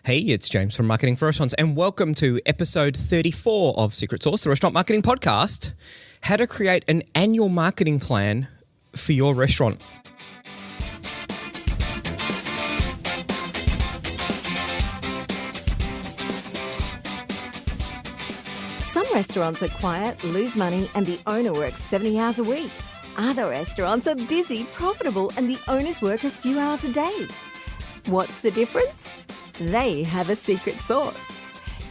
Hey, it's James from Marketing for Restaurants, and welcome to episode 34 of Secret Sauce, the Restaurant Marketing Podcast. How to create an annual marketing plan for your restaurant. Some restaurants are quiet, lose money, and the owner works 70 hours a week. Other restaurants are busy, profitable, and the owners work a few hours a day. What's the difference? They have a secret sauce.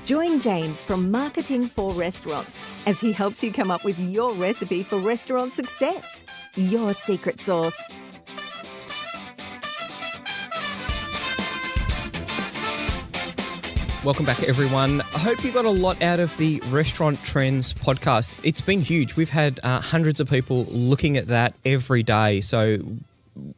Join James from Marketing for Restaurants as he helps you come up with your recipe for restaurant success. Your secret sauce. Welcome back, everyone. I hope you got a lot out of the Restaurant Trends podcast. It's been huge. We've had hundreds of people looking at that every day. So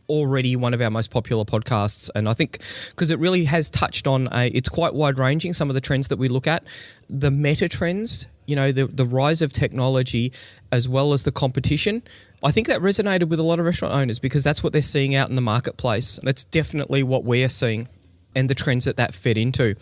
already one of our most popular podcasts. And I think because it really has touched on, it's quite wide ranging, some of the trends that we look at. The meta trends, you know, the rise of technology as well as the competition. I think that resonated with a lot of restaurant owners because that's what they're seeing out in the marketplace. That's definitely what we're seeing and the trends that fed into.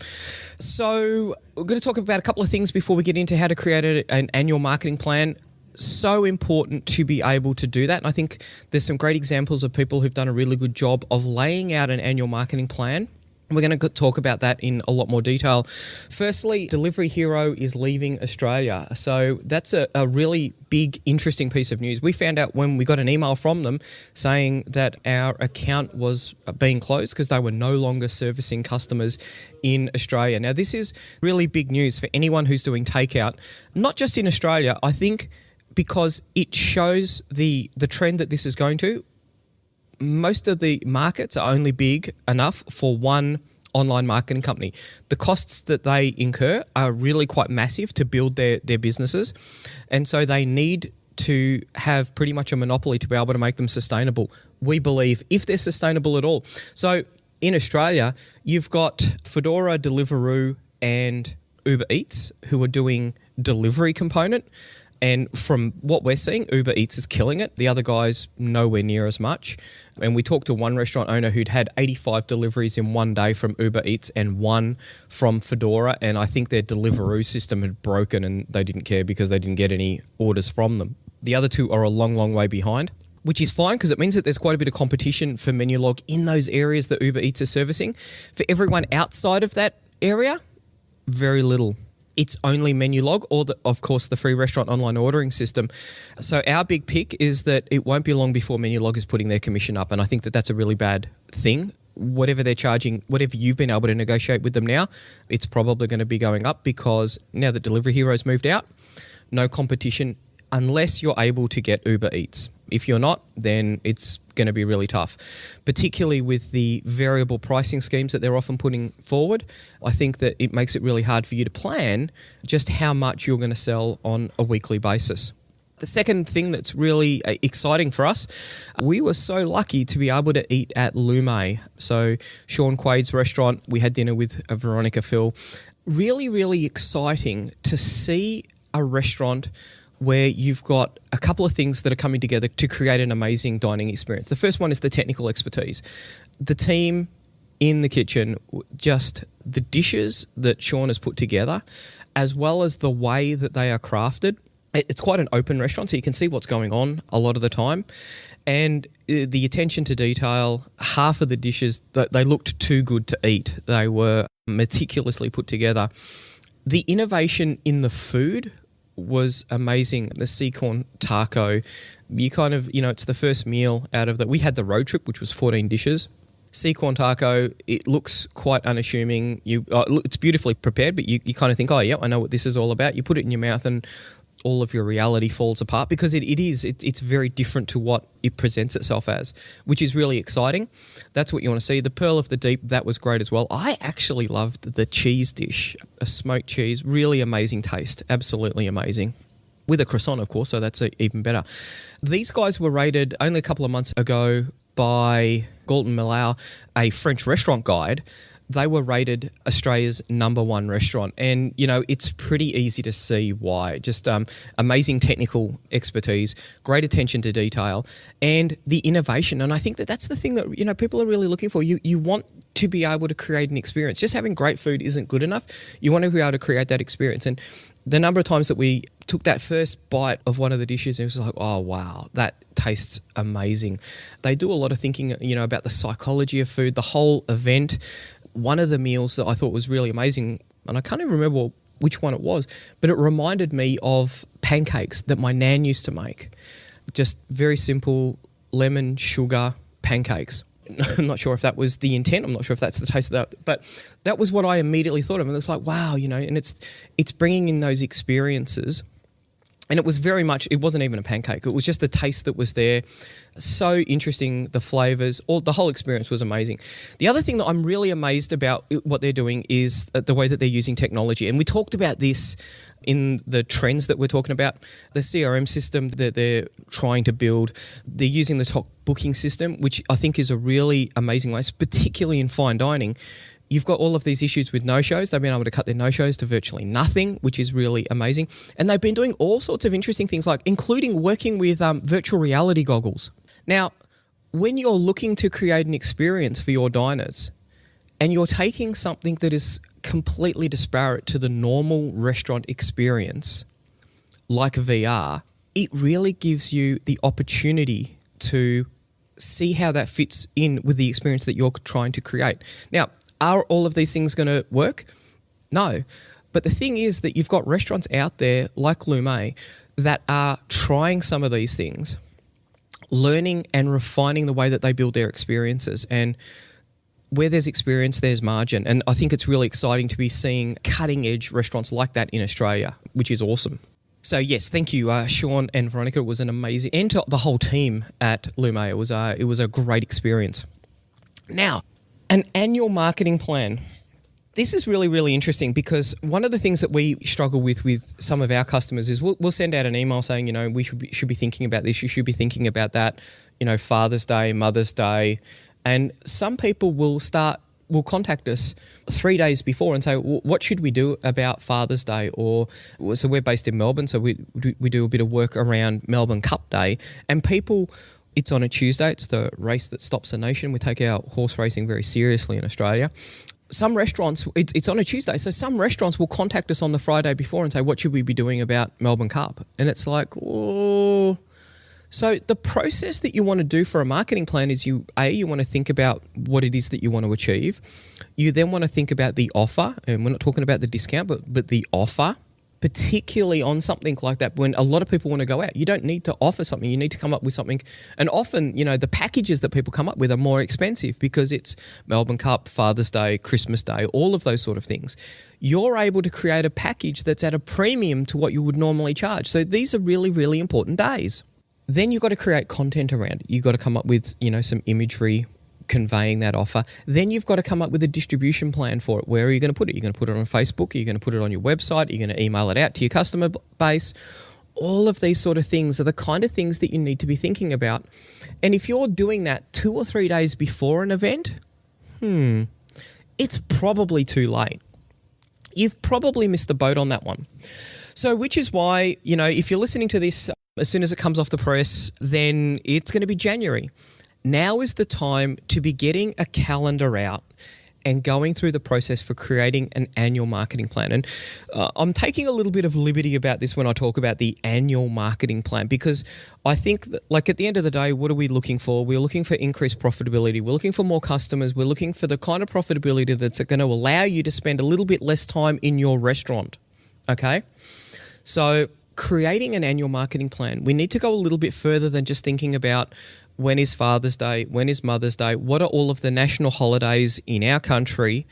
So we're going to talk about a couple of things before we get into how to create an annual marketing plan. So important to be able to do that. And I think there's some great examples of people who've done a really good job of laying out an annual marketing plan. We're going to talk about that in a lot more detail. Firstly, Delivery Hero is leaving Australia. So that's a really big, interesting piece of news. We found out when we got an email from them saying that our account was being closed because they were no longer servicing customers in Australia. Now, this is really big news for anyone who's doing takeout, not just in Australia. I think because it shows the trend that this is going to. Most of the markets are only big enough for one online marketing company. The costs that they incur are really quite massive to build their businesses. And so they need to have pretty much a monopoly to be able to make them sustainable, we believe, if they're sustainable at all. So in Australia, you've got Foodora, Deliveroo and Uber Eats who are doing delivery component. And from what we're seeing, Uber Eats is killing it. The other guys, nowhere near as much. And we talked to one restaurant owner who'd had 85 deliveries in one day from Uber Eats and one from Foodora. And I think their Deliveroo system had broken and they didn't care because they didn't get any orders from them. The other two are a long, long way behind, which is fine because it means that there's quite a bit of competition for Menulog in those areas that Uber Eats are servicing. For everyone outside of that area, very little. It's only Menulog or, of course, the free restaurant online ordering system. So our big pick is that it won't be long before Menulog is putting their commission up, and I think that that's a really bad thing. Whatever they're charging, whatever you've been able to negotiate with them now, it's probably going to be going up because now that Delivery Hero's moved out, no competition unless you're able to get Uber Eats. If you're not, then it's going to be really tough, particularly with the variable pricing schemes that they're often putting forward. I think that it makes it really hard for you to plan just how much you're going to sell on a weekly basis. The second thing that's really exciting for us, we were so lucky to be able to eat at Lume. So Sean Quaid's restaurant, we had dinner with Veronica Phil. Really, really exciting to see a restaurant where you've got a couple of things that are coming together to create an amazing dining experience. The first one is the technical expertise. The team in the kitchen, just the dishes that Sean has put together, as well as the way that they are crafted. It's quite an open restaurant, so you can see what's going on a lot of the time. And the attention to detail, half of the dishes, they looked too good to eat. They were meticulously put together. The innovation in the food was amazing. The sea corn taco, it's the first meal out of that. We had the road trip, which was 14 dishes. Sea corn taco, it looks quite unassuming. It's beautifully prepared, but you kind of think, oh yeah, I know what this is all about. You put it in your mouth and all of your reality falls apart because it's very different to what it presents itself as, which is really exciting. That's what you want to see. The Pearl of the Deep, that was great as well. I actually loved the cheese dish, a smoked cheese, really amazing taste, absolutely amazing. With a croissant, of course, so that's even better. These guys were rated only a couple of months ago by Gault and Millau, a French restaurant guide, they were rated Australia's #1 restaurant. And, it's pretty easy to see why. Just amazing technical expertise, great attention to detail, and the innovation. And I think that's the thing that, people are really looking for. You want to be able to create an experience. Just having great food isn't good enough. You want to be able to create that experience. And the number of times that we took that first bite of one of the dishes, it was like, oh, wow, that tastes amazing. They do a lot of thinking, about the psychology of food, the whole event. One of the meals that I thought was really amazing, and I can't even remember which one it was, but it reminded me of pancakes that my nan used to make. Just very simple lemon, sugar pancakes. I'm not sure if that was the intent. I'm not sure if that's the taste of that, but that was what I immediately thought of. And it's like, wow, and it's bringing in those experiences. And it was very much, it wasn't even a pancake. It was just the taste that was there. So interesting, the flavors, the whole experience was amazing. The other thing that I'm really amazed about what they're doing is the way that they're using technology. And we talked about this in the trends that we're talking about. The CRM system that they're trying to build, they're using the Tock booking system, which I think is a really amazing way, particularly in fine dining. You've got all of these issues with no-shows. They've been able to cut their no-shows to virtually nothing, which is really amazing. And they've been doing all sorts of interesting things, like including working with virtual reality goggles. Now, when you're looking to create an experience for your diners and you're taking something that is completely disparate to the normal restaurant experience, like VR, it really gives you the opportunity to see how that fits in with the experience that you're trying to create. Now, are all of these things going to work? No. But the thing is that you've got restaurants out there like Lume that are trying some of these things, learning and refining the way that they build their experiences. And where there's experience, there's margin. And I think it's really exciting to be seeing cutting-edge restaurants like that in Australia, which is awesome. So yes, thank you, Sean and Veronica. It was an amazing, and to the whole team at Lume. It was a great experience. Now, an annual marketing plan. This is really, really interesting because one of the things that we struggle with some of our customers is we'll send out an email saying, we should be thinking about this, you should be thinking about that, Father's Day, Mother's Day. And some people will contact us 3 days before and say, well, what should we do about Father's Day? So we're based in Melbourne, so we do a bit of work around Melbourne Cup Day. And people, it's on a Tuesday. It's the race that stops a nation. We take our horse racing very seriously in Australia. Some restaurants, it's on a Tuesday, so some restaurants will contact us on the Friday before and say, what should we be doing about Melbourne Cup? And it's like, oh. So the process that you want to do for a marketing plan is you want to think about what it is that you want to achieve. You then want to think about the offer, and we're not talking about the discount, but the offer, particularly on something like that when a lot of people want to go out. You don't need to offer something. You need to come up with something. And often, the packages that people come up with are more expensive because it's Melbourne Cup, Father's Day, Christmas Day, all of those sort of things. You're able to create a package that's at a premium to what you would normally charge. So these are really, really important days. Then you've got to create content around it. You've got to come up with, some imagery conveying that offer. Then you've got to come up with a distribution plan for it. Where are you going to put it? You're going to put it on Facebook. You're going to put it on your website. You're going to email it out to your customer base. All of these sort of things are the kind of things that you need to be thinking about. And if you're doing that 2 or 3 days before an event, it's probably too late. You've probably missed the boat on that one. So which is why, if you're listening to this as soon as it comes off the press, then it's going to be January. Now is the time to be getting a calendar out and going through the process for creating an annual marketing plan. And I'm taking a little bit of liberty about this when I talk about the annual marketing plan, because I think that, at the end of the day, what are we looking for? We're looking for increased profitability. We're looking for more customers. We're looking for the kind of profitability that's going to allow you to spend a little bit less time in your restaurant. Okay? So creating an annual marketing plan, we need to go a little bit further than just thinking about when is Father's Day, when is Mother's Day, what are all of the national holidays in our country,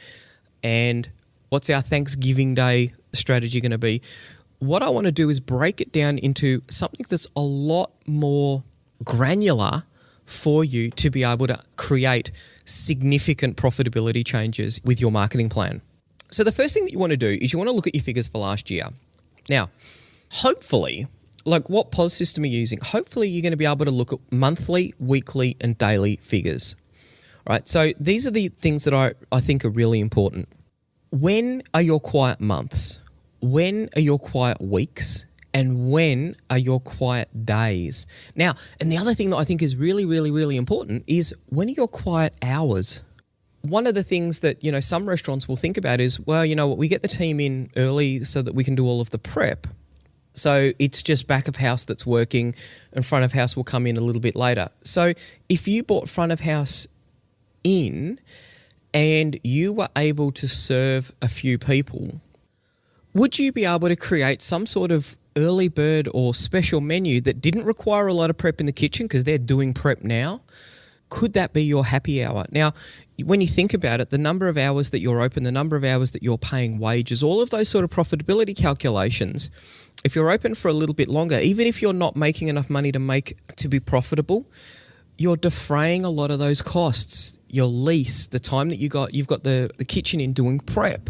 and what's our Thanksgiving Day strategy going to be. What I want to do is break it down into something that's a lot more granular for you to be able to create significant profitability changes with your marketing plan. So the first thing that you want to do is you want to look at your figures for last year. Now, hopefully, what POS system are you using? Hopefully you're going to be able to look at monthly, weekly and daily figures. right? So these are the things that I think are really important. When are your quiet months? When are your quiet weeks? And when are your quiet days? Now, and the other thing that I think is really, really, really important is when are your quiet hours? One of the things that, some restaurants will think about is, well, you know what, we get the team in early so that we can do all of the prep. So it's just back of house that's working and front of house will come in a little bit later. So if you brought front of house in and you were able to serve a few people, would you be able to create some sort of early bird or special menu that didn't require a lot of prep in the kitchen because they're doing prep now? Could that be your happy hour? Now, when you think about it, the number of hours that you're open, the number of hours that you're paying wages, all of those sort of profitability calculations, if you're open for a little bit longer, even if you're not making enough money to be profitable, you're defraying a lot of those costs, your lease, the time that you've got the kitchen in doing prep.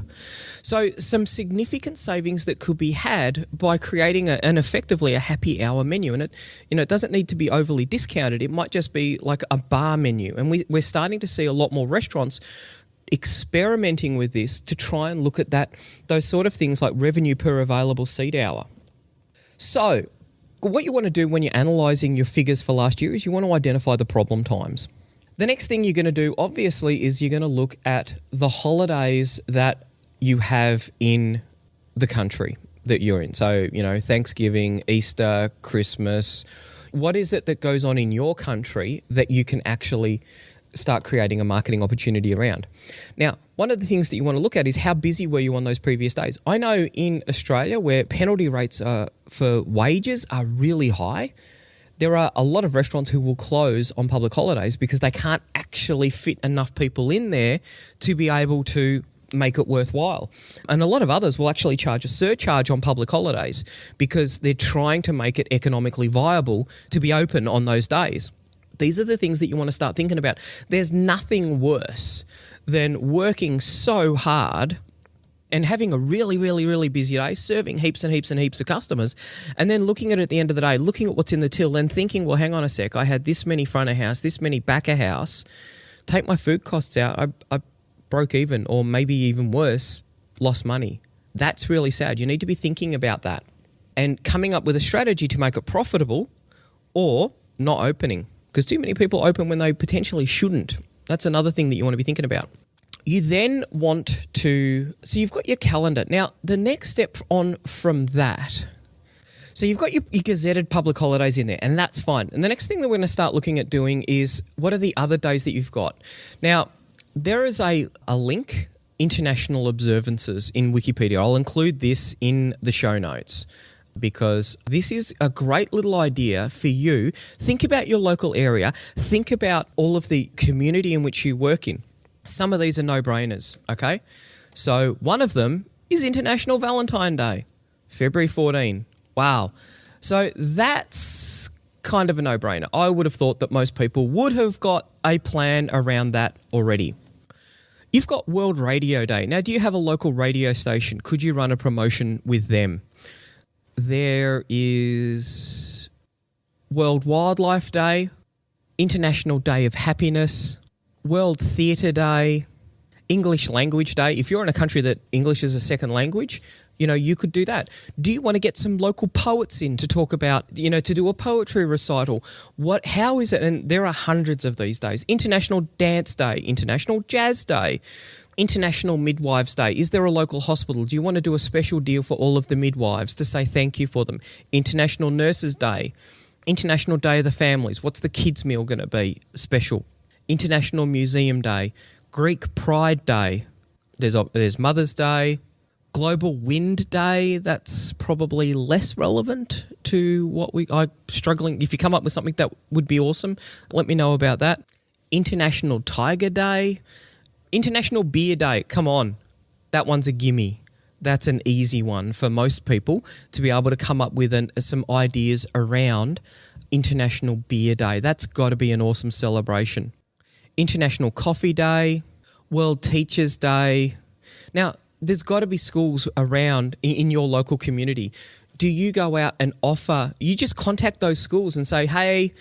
So some significant savings that could be had by creating an effectively a happy hour menu. And it doesn't need to be overly discounted. It might just be like a bar menu. And we're starting to see a lot more restaurants experimenting with this to try and look at those sort of things like revenue per available seat hour. So what you want to do when you're analysing your figures for last year is you want to identify the problem times. The next thing you're going to do, obviously, is you're going to look at the holidays that you have in the country that you're in. So, Thanksgiving, Easter, Christmas. What is it that goes on in your country that you can actually start creating a marketing opportunity around? Now, one of the things that you want to look at is how busy were you on those previous days? I know in Australia where penalty rates for wages are really high, there are a lot of restaurants who will close on public holidays because they can't actually fit enough people in there to be able to make it worthwhile. And a lot of others will actually charge a surcharge on public holidays because they're trying to make it economically viable to be open on those days. These are the things that you want to start thinking about. There's nothing worse than working so hard and having a really, really, really busy day, serving heaps and heaps and heaps of customers, and then looking at it at the end of the day, looking at what's in the till and thinking, well, hang on a sec, I had this many front of house, this many back of house, take my food costs out, I broke even, or maybe even worse, lost money. That's really sad. You need to be thinking about that and coming up with a strategy to make it profitable or not opening, because too many people open when they potentially shouldn't. That's another thing that you want to be thinking about. You then want to, so you've got your calendar. Now, the next step on from that, so you've got your gazetted public holidays in there, and that's fine. And the next thing that we're going to start looking at doing is what are the other days that you've got? Now, there is a link, International Observances, in Wikipedia. I'll include this in the show notes because this is a great little idea for you. Think about your local area. Think about all of the community in which you work in. Some of these are no-brainers, okay? So one of them is International Valentine Day, February 14. Wow. So that's kind of a no-brainer. I would have thought that most people would have got a plan around that already. You've got World Radio Day. Now, do you have a local radio station? Could you run a promotion with them? There is World Wildlife Day, International Day of Happiness, World Theatre Day, English Language Day. If you're in a country that English is a second language, you could do that. Do you want to get some local poets in to talk about, to do a poetry recital? How is it? And there are hundreds of these days. International Dance Day, International Jazz Day, International Midwives Day. Is there a local hospital? Do you want to do a special deal for all of the midwives to say thank you for them? International Nurses Day, International Day of the Families. What's the kids' meal going to be special? International Museum Day, Greek Pride Day. There's Mother's Day, Global Wind Day. That's probably less relevant to what I'm struggling. If you come up with something that would be awesome, let me know about that. International Tiger Day, International Beer Day. Come on, that one's a gimme. That's an easy one for most people to be able to come up with some ideas around International Beer Day. That's got to be an awesome celebration. International Coffee Day, World Teachers Day. Now, there's got to be schools around in your local community. Do you go out and offer, you just contact those schools and say, hey,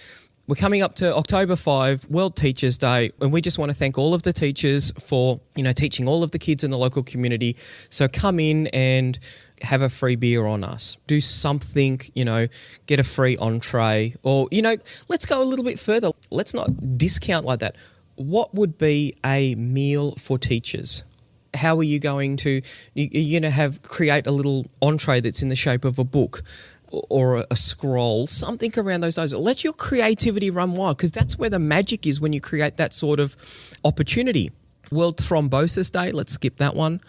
We're coming up to October 5, World Teachers Day, and we just want to thank all of the teachers for, teaching all of the kids in the local community. So come in and have a free beer on us. Do something, get a free entree, or, let's go a little bit further. Let's not discount like that. What would be a meal for teachers? How are you going to, you're going to create a little entree that's in the shape of a book or a scroll, something around those days. Let your creativity run wild, because that's where the magic is when you create that sort of opportunity. World Thrombosis Day, let's skip that one.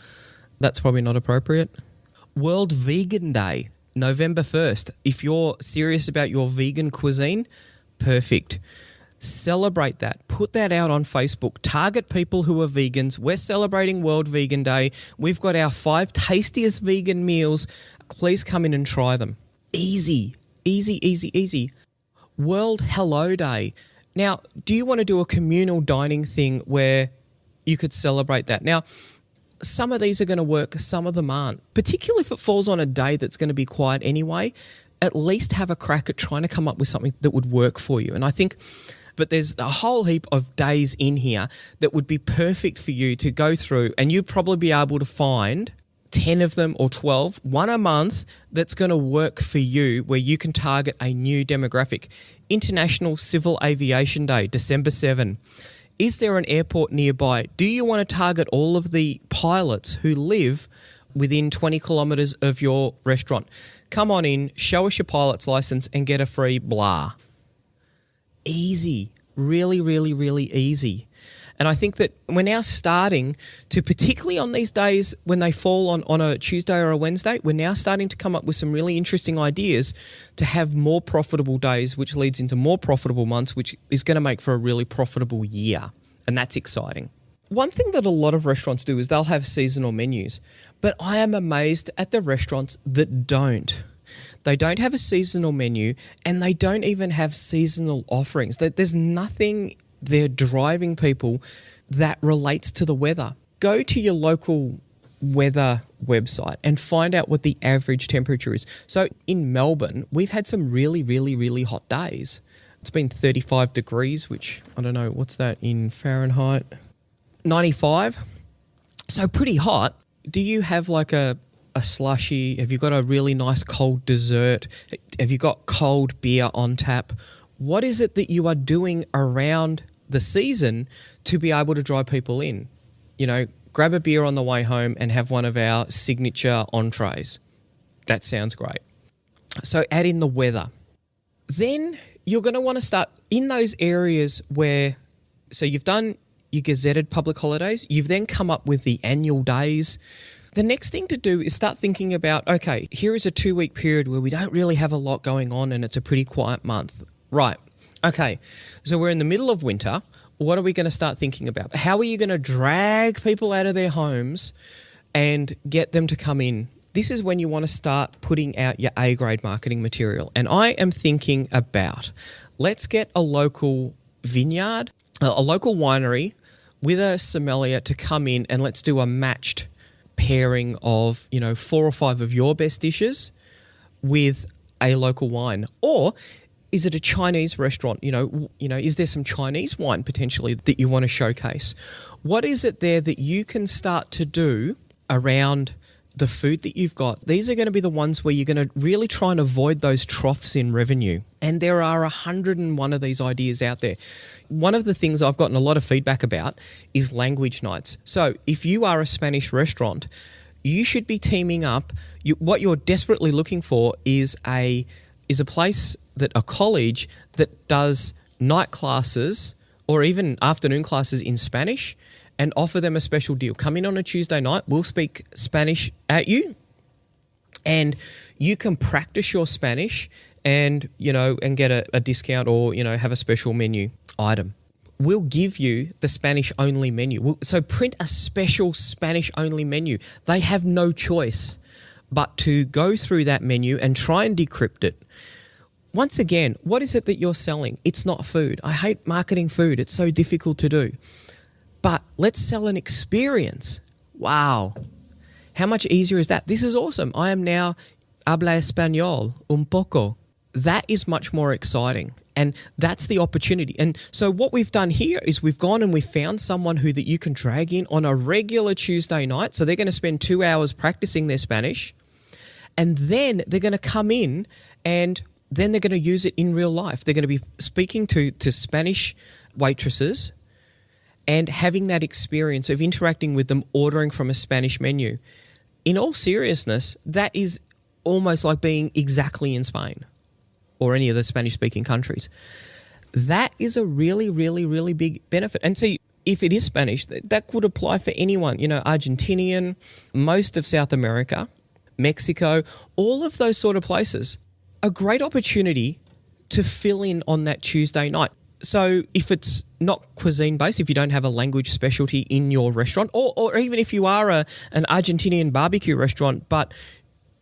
That's probably not appropriate. World Vegan Day, November 1st. If you're serious about your vegan cuisine, perfect. Celebrate that. Put that out on Facebook. Target people who are vegans. We're celebrating World Vegan Day. We've got our 5 tastiest vegan meals. Please come in and try them. Easy, easy, easy, easy. World Hello Day. Now, do you want to do a communal dining thing where you could celebrate that? Now, some of these are going to work, some of them aren't. Particularly if it falls on a day that's going to be quiet anyway, at least have a crack at trying to come up with something that would work for you. And I think, but there's a whole heap of days in here that would be perfect for you to go through, and you'd probably be able to find 10 of them or 12, one a month, that's going to work for you, where you can target a new demographic. International Civil Aviation Day, December 7. Is there an airport nearby? Do you want to target all of the pilots who live within 20 kilometres of your restaurant? Come on in, show us your pilot's license and get a free blah. Easy. Really, really, really easy. And I think that we're now starting to, particularly on these days when they fall on a Tuesday or a Wednesday, we're now starting to come up with some really interesting ideas to have more profitable days, which leads into more profitable months, which is going to make for a really profitable year. And that's exciting. One thing that a lot of restaurants do is they'll have seasonal menus, but I am amazed at the restaurants that don't. They don't have a seasonal menu, and they don't even have seasonal offerings. There's nothing they're driving people that relates to the weather. Go to your local weather website and find out what the average temperature is. So in Melbourne, we've had some really, really, really hot days. It's been 35 degrees, which I don't know, what's that in Fahrenheit? 95. So pretty hot. Do you have like a slushy? Have you got a really nice cold dessert? Have you got cold beer on tap? What is it that you are doing around the season to be able to draw people in? Grab a beer on the way home and have one of our signature entrees. That sounds great. So add in the weather. Then you're going to want to start in those areas where, so you've done your gazetted public holidays, you've then come up with the annual days. The next thing to do is start thinking about, okay, here is a 2-week period where we don't really have a lot going on and it's a pretty quiet month. Right. Okay. So we're in the middle of winter. What are we going to start thinking about? How are you going to drag people out of their homes and get them to come in? This is when you want to start putting out your A-grade marketing material. And I am thinking about, let's get a local vineyard, a local winery with a sommelier to come in, and let's do a matched pairing of, 4 or 5 of your best dishes with a local wine. Or is it a Chinese restaurant? Is there some Chinese wine potentially that you want to showcase? What is it there that you can start to do around the food that you've got? These are going to be the ones where you're going to really try and avoid those troughs in revenue. And there are 101 of these ideas out there. One of the things I've gotten a lot of feedback about is language nights. So if you are a Spanish restaurant, you should be teaming up. What you're desperately looking for is a place, a college that does night classes or even afternoon classes in Spanish, and offer them a special deal. Come in on a Tuesday night, we'll speak Spanish at you, and you can practice your Spanish and get a discount or, have a special menu item. We'll give you the Spanish-only menu. So print a special Spanish-only menu. They have no choice but to go through that menu and try and decrypt it. Once again, what is it that you're selling? It's not food. I hate marketing food. It's so difficult to do. But let's sell an experience. Wow. How much easier is that? This is awesome. I am now habla español un poco. That is much more exciting. And that's the opportunity. And so what we've done here is we've gone and we've found someone that you can drag in on a regular Tuesday night. So they're going to spend 2 hours practicing their Spanish. And then they're going to come in and then they're going to use it in real life. They're going to be speaking to Spanish waitresses and having that experience of interacting with them, ordering from a Spanish menu. In all seriousness, that is almost like being exactly in Spain or any of the Spanish-speaking countries. That is a really, really, really big benefit. And see, if it is Spanish, that could apply for anyone, Argentinian, most of South America, Mexico, all of those sort of places. A great opportunity to fill in on that Tuesday night. So if it's not cuisine-based, if you don't have a language specialty in your restaurant, or even if you are an Argentinian barbecue restaurant, but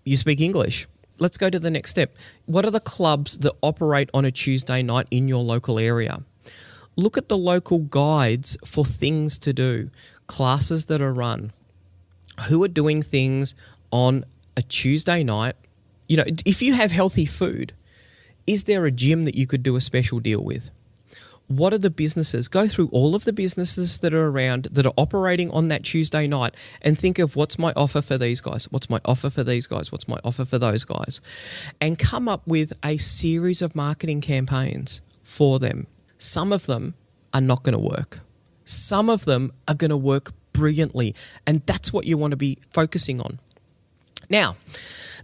you speak English, let's go to the next step. What are the clubs that operate on a Tuesday night in your local area? Look at the local guides for things to do, classes that are run, who are doing things on a Tuesday night. If you have healthy food, is there a gym that you could do a special deal with? What are the businesses? Go through all of the businesses that are around that are operating on that Tuesday night and think of what's my offer for these guys? What's my offer for these guys? What's my offer for those guys? And come up with a series of marketing campaigns for them. Some of them are not going to work. Some of them are going to work brilliantly. And that's what you want to be focusing on. Now,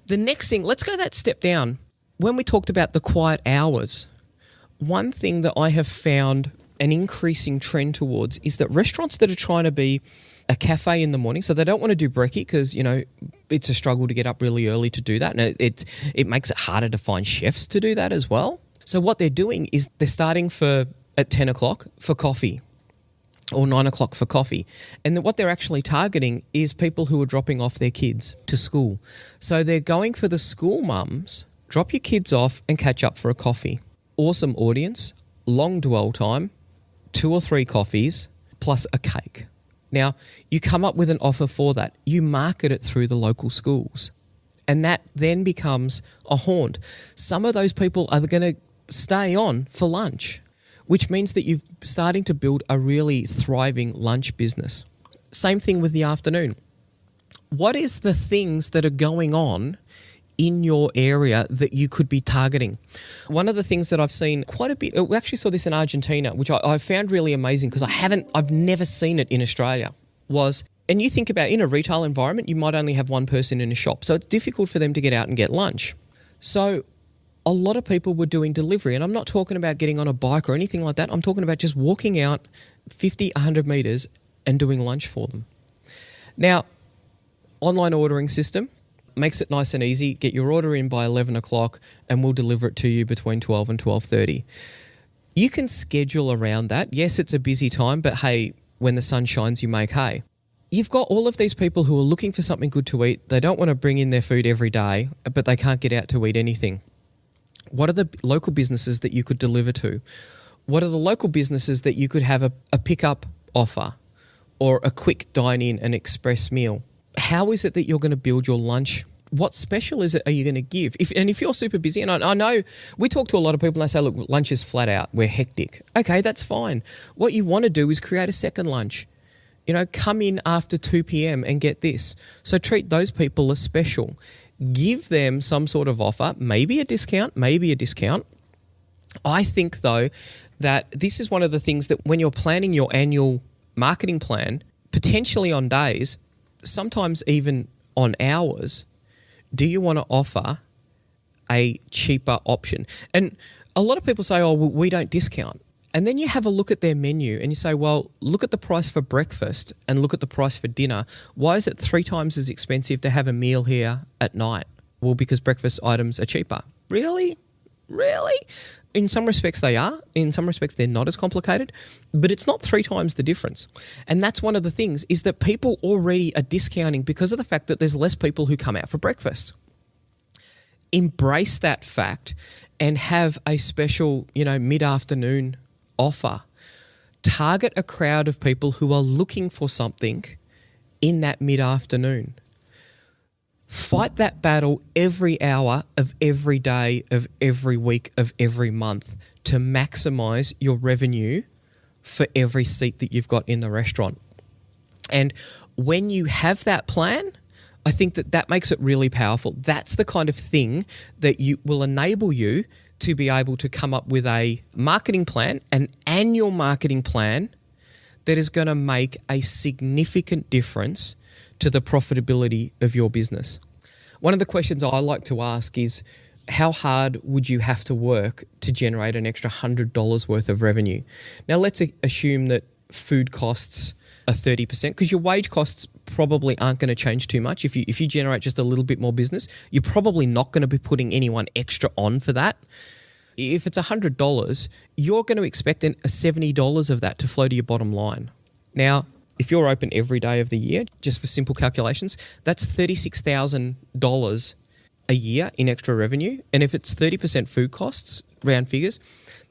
the next thing, let's go that step down. When we talked about the quiet hours, one thing that I have found an increasing trend towards is that restaurants that are trying to be a cafe in the morning, so they don't want to do brekkie because, it's a struggle to get up really early to do that. And it makes it harder to find chefs to do that as well. So what they're doing is they're starting at 10 o'clock for coffee or 9 o'clock for coffee. And then what they're actually targeting is people who are dropping off their kids to school. So they're going for the school mums, drop your kids off and catch up for a coffee. Awesome audience, long dwell time, 2 or 3 coffees, plus a cake. Now, you come up with an offer for that. You market it through the local schools. And that then becomes a haunt. Some of those people are going to stay on for lunch, which means that you're starting to build a really thriving lunch business. Same thing with the afternoon. What is the things that are going on in your area that you could be targeting? One of the things that I've seen quite a bit, we actually saw this in Argentina, which I found really amazing because I've never seen it in Australia, and you think about in a retail environment, you might only have one person in a shop. So it's difficult for them to get out and get lunch. So a lot of people were doing delivery, and I'm not talking about getting on a bike or anything like that. I'm talking about just walking out 50, 100 meters and doing lunch for them. Now, online ordering system, makes it nice and easy. Get your order in by 11 o'clock and we'll deliver it to you between 12 and 12:30. You can schedule around that. Yes, it's a busy time, but hey, when the sun shines, you make hay. You've got all of these people who are looking for something good to eat. They don't want to bring in their food every day, but they can't get out to eat anything. What are the local businesses that you could deliver to? What are the local businesses that you could have a pickup offer or a quick dine-in, an express meal? How is it that you're going to build your lunch? What special is it are you going to give? If you're super busy, and I know we talk to a lot of people and they say, look, lunch is flat out. We're hectic. Okay, that's fine. What you want to do is create a second lunch. Come in after 2 p.m. and get this. So treat those people as special. Give them some sort of offer, maybe a discount. I think, though, that this is one of the things that when you're planning your annual marketing plan, potentially on days, sometimes even on hours, do you want to offer a cheaper option? And a lot of people say, oh, well, we don't discount. And then you have a look at their menu and you say, well, look at the price for breakfast and look at the price for dinner. Why is it 3 times as expensive to have a meal here at night? Well, because breakfast items are cheaper. Really? In some respects they are. In some respects they're not as complicated. But it's not 3 times the difference. And that's one of the things, is that people already are discounting because of the fact that there's less people who come out for breakfast. Embrace that fact and have a special, mid-afternoon offer. Target a crowd of people who are looking for something in that mid-afternoon. Fight that battle every hour of every day of every week of every month to maximize your revenue for every seat that you've got in the restaurant. And when you have that plan, I think that makes it really powerful. That's the kind of thing that will enable you to be able to come up with a marketing plan, an annual marketing plan that is going to make a significant difference to the profitability of your business. One of the questions I like to ask is, how hard would you have to work to generate an extra $100 worth of revenue? Now, let's assume that food costs are 30%, because your wage costs probably aren't going to change too much. If you generate just a little bit more business, you're probably not going to be putting anyone extra on for that. If it's $100, you're going to expect a $70 of that to flow to your bottom line. Now, if you're open every day of the year, just for simple calculations, that's $36,000 a year in extra revenue. And if it's 30% food costs, round figures,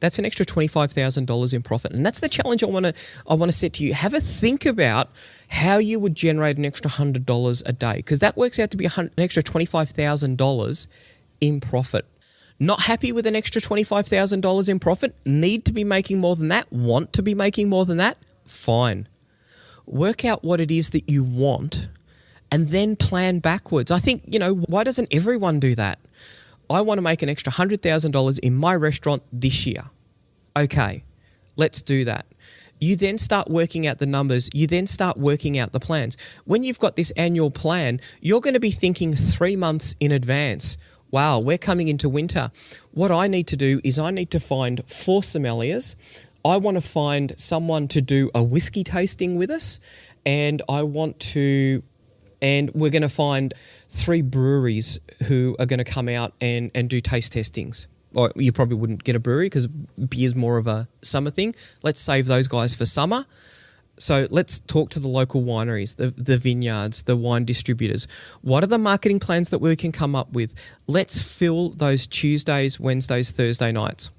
that's an extra $25,000 in profit. And that's the challenge I want to set to you. Have a think about how you would generate an extra $100 a day, because that works out to be an extra $25,000 in profit. Not happy with an extra $25,000 in profit? Need to be making more than that? Want to be making more than that? Fine. Work out what it is that you want and then plan backwards. I think, why doesn't everyone do that? I want to make an extra $100,000 in my restaurant this year. Okay, let's do that. You then start working out the numbers. You then start working out the plans. When you've got this annual plan, you're going to be thinking 3 months in advance. Wow, we're coming into winter. What I need to do is I need to find 4 sommeliers. I want to find someone to do a whiskey tasting with us, and we're going to find 3 breweries who are going to come out and do taste testings. Or you probably wouldn't get a brewery because beer's more of a summer thing. Let's save those guys for summer. So let's talk to the local wineries, the vineyards, the wine distributors. What are the marketing plans that we can come up with? Let's fill those Tuesdays, Wednesdays, Thursday nights.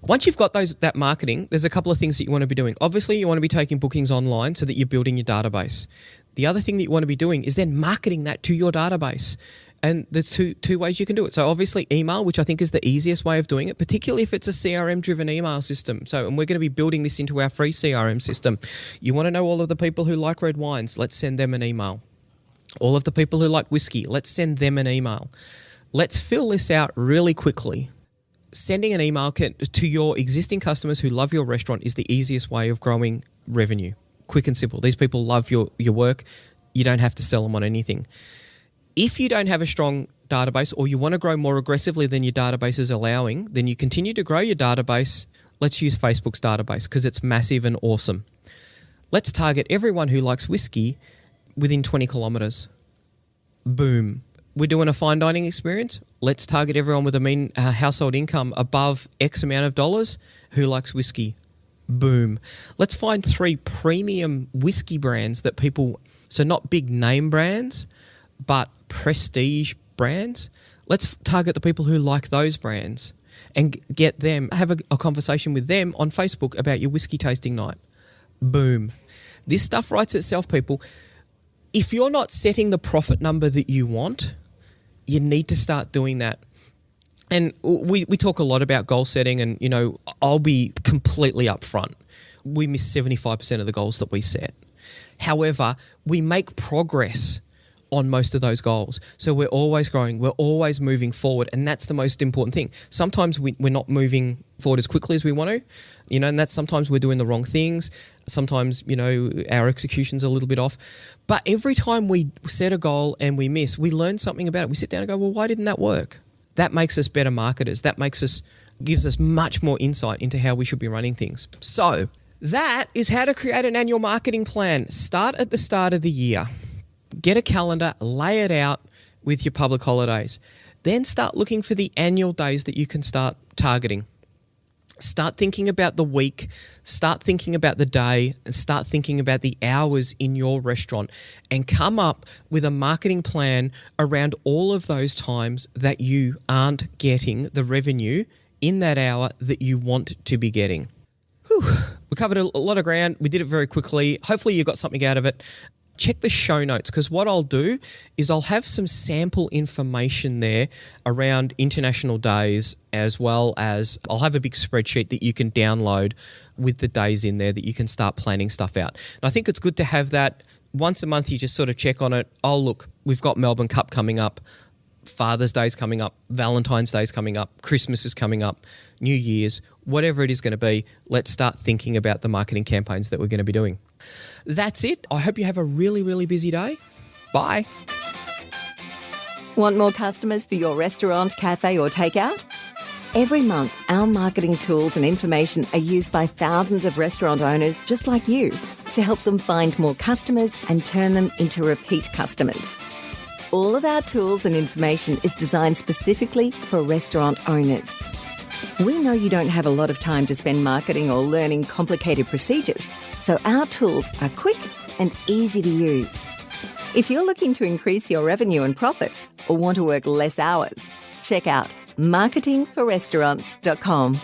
Once you've got that marketing, there's a couple of things that you want to be doing. Obviously, you want to be taking bookings online so that you're building your database. The other thing that you want to be doing is then marketing that to your database. And there's two ways you can do it. So obviously email, which I think is the easiest way of doing it, particularly if it's a CRM-driven email system. And we're going to be building this into our free CRM system. You want to know all of the people who like red wines, let's send them an email. All of the people who like whiskey, let's send them an email. Let's fill this out really quickly. Sending an email to your existing customers who love your restaurant is the easiest way of growing revenue. Quick and simple. These people love your work. You don't have to sell them on anything. If you don't have a strong database, or you want to grow more aggressively than your database is allowing, then you continue to grow your database. Let's use Facebook's database because it's massive and awesome. Let's target everyone who likes whiskey within 20 kilometers. Boom. We're doing a fine dining experience. Let's target everyone with a mean household income above X amount of dollars who likes whiskey. Boom. Let's find 3 premium whiskey brands that people, so not big name brands, but prestige brands. Let's target the people who like those brands and get them, have a conversation with them on Facebook about your whiskey tasting night. Boom. This stuff writes itself, people. If you're not setting the profit number that you want, you need to start doing that. And we talk a lot about goal setting, and, I'll be completely upfront. We miss 75% of the goals that we set. However, we make progress on most of those goals. So we're always growing, we're always moving forward, and that's the most important thing. Sometimes we're not moving forward as quickly as we want to, and that's sometimes we're doing the wrong things. Sometimes, our execution's a little bit off. But every time we set a goal and we miss, we learn something about it. We sit down and go, well, why didn't that work? That makes us better marketers. That gives us much more insight into how we should be running things. So that is how to create an annual marketing plan. Start at the start of the year. Get a calendar, lay it out with your public holidays. Then start looking for the annual days that you can start targeting. Start thinking about the week, start thinking about the day, and start thinking about the hours in your restaurant, and come up with a marketing plan around all of those times that you aren't getting the revenue in that hour that you want to be getting. Whew. We covered a lot of ground. We did it very quickly. Hopefully you got something out of it. check the show notes, because what I'll do is I'll have some sample information there around international days, as well as I'll have a big spreadsheet that you can download with the days in there that you can start planning stuff out. And I think it's good to have that once a month. You just sort of check on it. Oh, look, we've got Melbourne Cup coming up, Father's Day's coming up, Valentine's Day's coming up, Christmas is coming up, New Year's, whatever it is going to be. Let's start thinking about the marketing campaigns that we're going to be doing. That's it. I hope you have a really, really busy day. Bye. Want more customers for your restaurant, cafe or takeout? Every month, our marketing tools and information are used by thousands of restaurant owners just like you to help them find more customers and turn them into repeat customers. All of our tools and information is designed specifically for restaurant owners. We know you don't have a lot of time to spend marketing or learning complicated procedures, so our tools are quick and easy to use. If you're looking to increase your revenue and profits or want to work less hours, check out marketingforrestaurants.com.